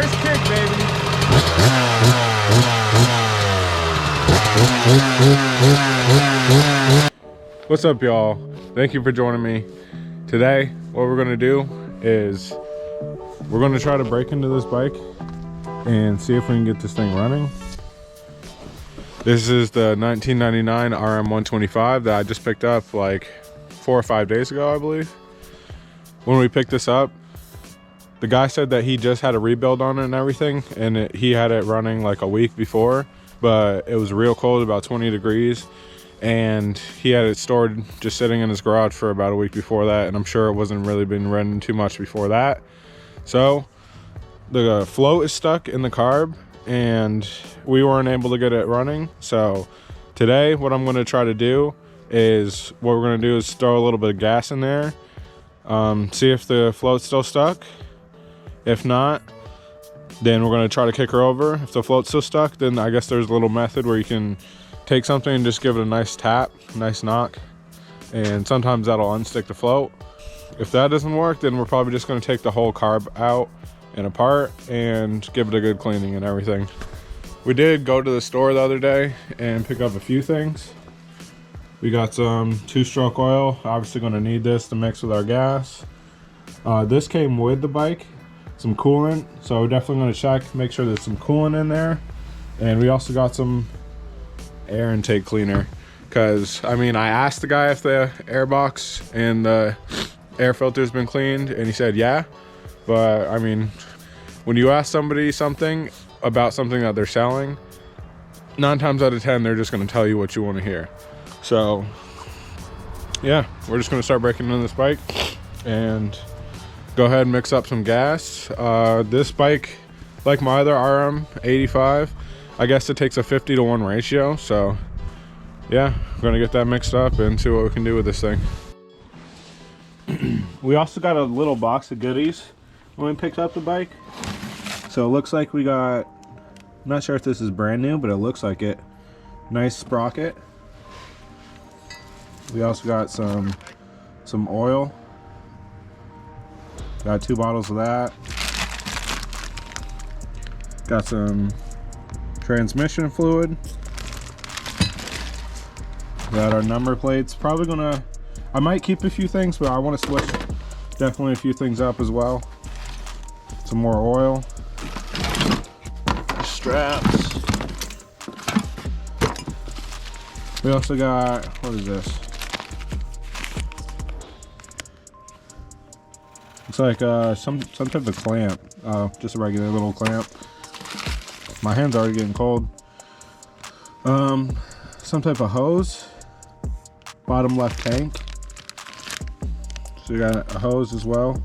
First kick, baby. What's up, y'all? Thank you for joining me. Today, what we're gonna do is we're gonna try to break into this bike and see if we can get this thing running. This is the 1999 RM125 that I just picked up like 4 or 5 days ago, I believe. When we picked this up, the guy said that he just had a rebuild on it and everything, and he had it running like a week before, but it was real cold, about 20 degrees, and he had it stored just sitting in his garage for about a week before that, and I'm sure it wasn't really been running too much before that. So the float is stuck in the carb and we weren't able to get it running. So today what I'm going to try to do is throw a little bit of gas in there, see if the float's still stuck. If not, then we're going to try to kick her over. If the float's still stuck, then I guess there's a little method where you can take something and just give it a nice tap, nice knock, and sometimes that'll unstick the float. If that doesn't work, then we're probably just going to take the whole carb out and apart and give it a good cleaning and everything. We did go to the store the other day and pick up a few things. We got some 2-stroke oil. Obviously going to need this to mix with our gas. This came with the bike. Some coolant, so we're definitely going to check, make sure there's some coolant in there. And we also got some air intake cleaner, because I mean, I asked the guy if the air box and the air filter's been cleaned, and he said yeah. But I mean, when you ask somebody something about something that they're selling, 9 times out of 10 they're just going to tell you what you want to hear. So yeah, we're just going to start breaking into this bike and go ahead and mix up some gas. This bike, like my other RM85, I guess it takes a 50-to-1 ratio. So yeah, we're gonna get that mixed up and see what we can do with this thing. We also got a little box of goodies when we picked up the bike. So it looks like we got, I'm not sure if this is brand new, but it looks like it. Nice sprocket. We also got some oil. Got 2 bottles of that. Got some transmission fluid. Got our number plates. Probably gonna, I might keep a few things, but I want to switch definitely a few things up as well. Some more oil. Straps. We also got, what is this? It's like some type of clamp, just a regular little clamp. My hand's already getting cold. Some type of hose, bottom left tank. So you got a hose as well.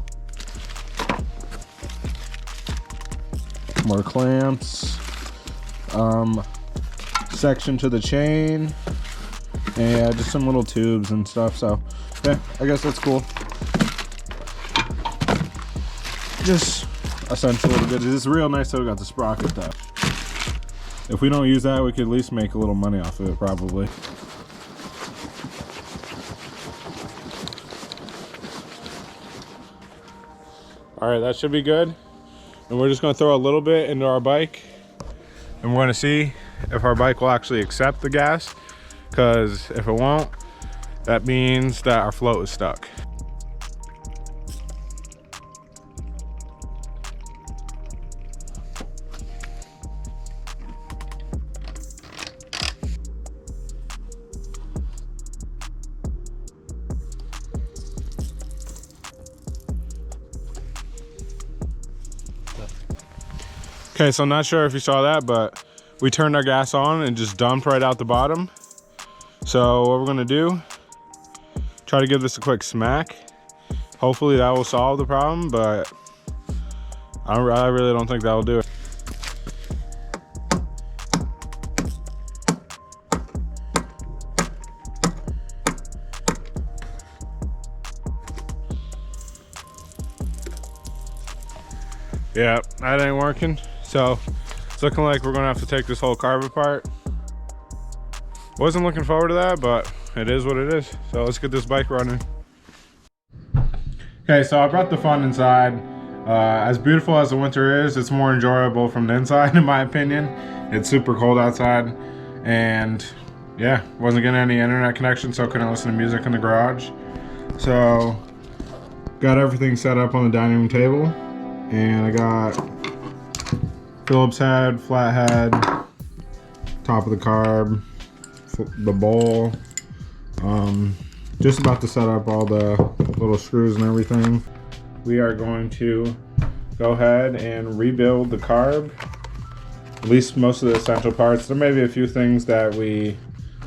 More clamps, section to the chain, and just some little tubes and stuff. So yeah, I guess that's cool. Just essential little good. It's real nice that we got the sprocket though. If we don't use that, we could at least make a little money off of it probably. All right, that should be good. And we're just gonna throw a little bit into our bike, and we're gonna see if our bike will actually accept the gas, because if it won't, that means that our float is stuck. Okay, so I'm not sure if you saw that, but we turned our gas on and just dumped right out the bottom. So what we're gonna do, try to give this a quick smack. Hopefully that will solve the problem, but I really don't think that will do it. Yeah, that ain't working. So it's looking like we're gonna have to take this whole carb apart. Wasn't looking forward to that, but it is what it is. So let's get this bike running. Okay, so I brought the fun inside. As beautiful as the winter is, it's more enjoyable from the inside, in my opinion. It's super cold outside, and yeah, wasn't getting any internet connection, so I couldn't listen to music in the garage. So got everything set up on the dining room table, and I got Phillips head, flat head, top of the carb, the bowl. Just about to set up all the little screws and everything. We are going to go ahead and rebuild the carb, at least most of the essential parts. There may be a few things that we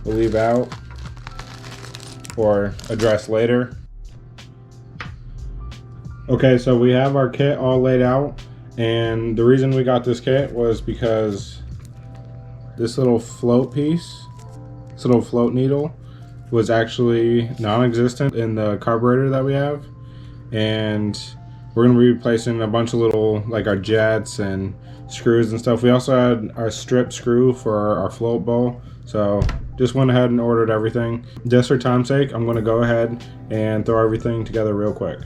will leave out or address later. Okay, so we have our kit all laid out, and the reason we got this kit was because this little float piece, this little float needle, was actually non-existent in the carburetor that we have, and we're going to be replacing a bunch of little, like our jets and screws and stuff. We also had our strip screw for our float bowl, so just went ahead and ordered everything. Just for time's sake, I'm going to go ahead and throw everything together real quick.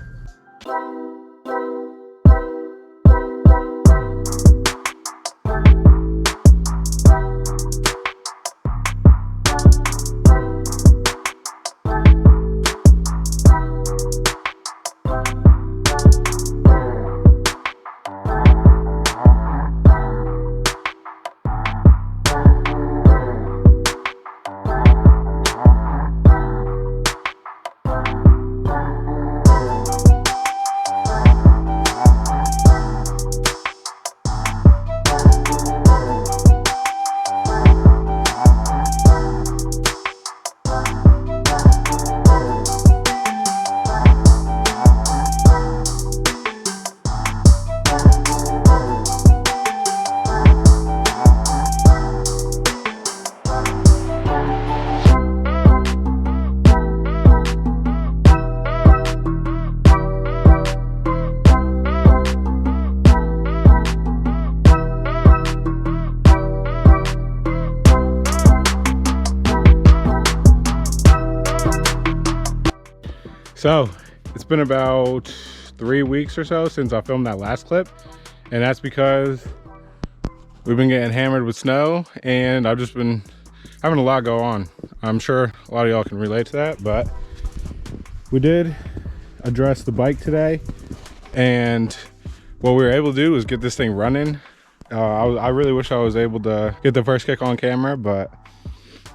So it's been about 3 weeks or so since I filmed that last clip, and that's because we've been getting hammered with snow, and I've just been having a lot go on. I'm sure a lot of y'all can relate to that, but we did address the bike today, and what we were able to do was get this thing running. I really wish I was able to get the first kick on camera, but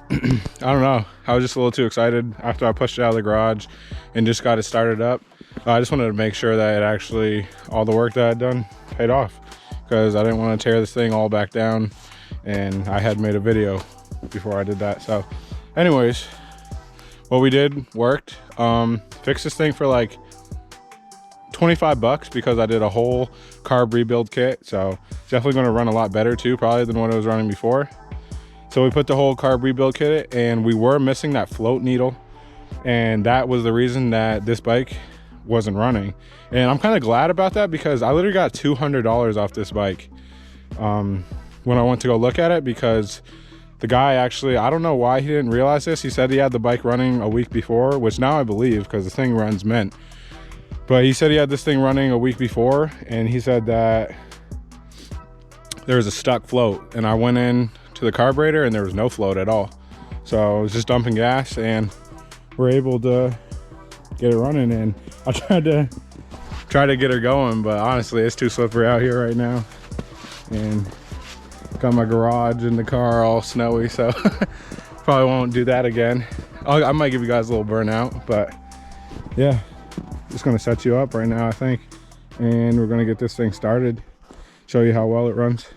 I don't know. I was just a little too excited after I pushed it out of the garage and just got it started up. I just wanted to make sure that it actually, all the work that I'd done paid off, because I didn't want to tear this thing all back down, and I had made a video before I did that. So anyways, what we did worked. Fixed this thing for like 25 bucks because I did a whole carb rebuild kit. So it's definitely going to run a lot better too, probably, than what it was running before. So we put the whole carb rebuild kit in, and we were missing that float needle, and that was the reason that this bike wasn't running. And I'm kind of glad about that, because I literally got $200 off this bike when I went to go look at it, because the guy actually, I don't know why he didn't realize this. He said he had the bike running a week before, which now I believe, because the thing runs mint. But he said he had this thing running a week before, and he said that there was a stuck float, and I went in to the carburetor and there was no float at all. So I was just dumping gas, and we're able to get it running. And I tried to get her going, but honestly it's too slippery out here right now, and got my garage and the car all snowy, so probably won't do that again. I might give you guys a little burnout, but yeah, just gonna set you up right now, I think, and we're gonna get this thing started, show you how well it runs.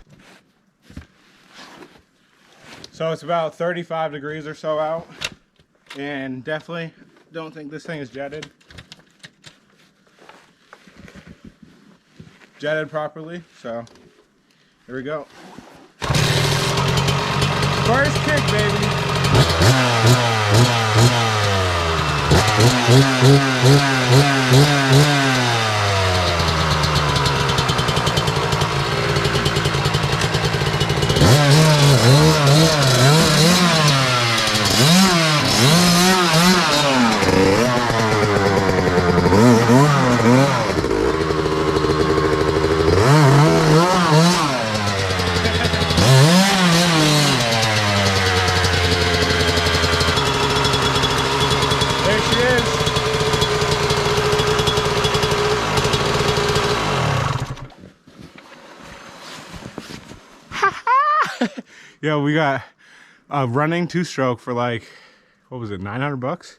So it's about 35 degrees or so out, and definitely don't think this thing is jetted properly. So here we go. First kick, baby. Yeah, we got a running 2-stroke for like, what was it, 900 bucks?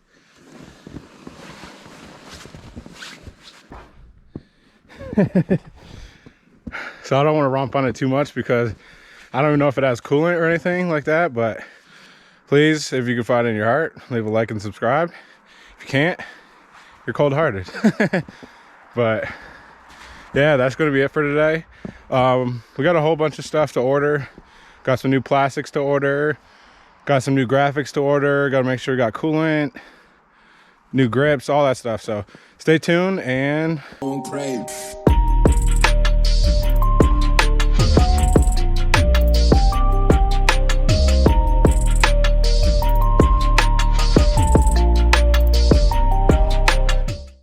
So I don't want to romp on it too much because I don't even know if it has coolant or anything like that, but please, if you can find it in your heart, leave a like and subscribe. If you can't, you're cold-hearted. But yeah, that's going to be it for today. We got a whole bunch of stuff to order. Got some new plastics to order. Got some new graphics to order. Got to make sure we got coolant, new grips, all that stuff. So stay tuned and...